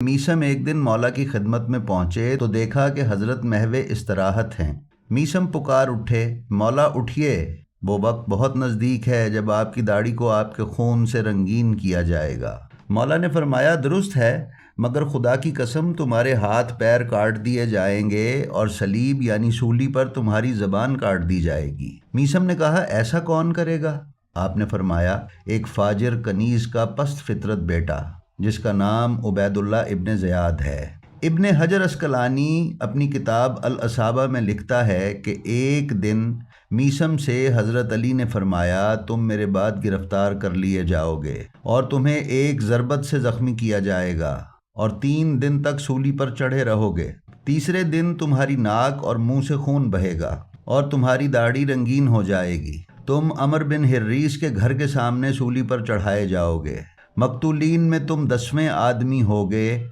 میثم ایک دن مولا کی خدمت میں پہنچے تو دیکھا کہ حضرت محو استراحت ہیں۔ میثم پکار اٹھے، مولا اٹھیے، وہ وقت بہت نزدیک ہے جب آپ کی داڑھی کو آپ کے خون سے رنگین کیا جائے گا۔ مولا نے فرمایا درست ہے، مگر خدا کی قسم تمہارے ہاتھ پیر کاٹ دیے جائیں گے اور صلیب یعنی سولی پر تمہاری زبان کاٹ دی جائے گی۔ میثم نے کہا ایسا کون کرے گا؟ آپ نے فرمایا ایک فاجر کنیز کا پست فطرت بیٹا جس کا نام عبید اللہ ابن زیاد ہے۔ ابن حجر عسقلانی اپنی کتاب الاصابہ میں لکھتا ہے کہ ایک دن میثم سے حضرت علی نے فرمایا تم میرے بعد گرفتار کر لیے جاؤ گے اور تمہیں ایک ضربت سے زخمی کیا جائے گا اور 3 دن تک سولی پر چڑھے رہو گے۔ تیسرے دن تمہاری ناک اور منہ سے خون بہے گا اور تمہاری داڑھی رنگین ہو جائے گی۔ تم عمر بن حریث کے گھر کے سامنے سولی پر چڑھائے جاؤ گے۔ مقتولین میں تم 10ویں آدمی ہوگے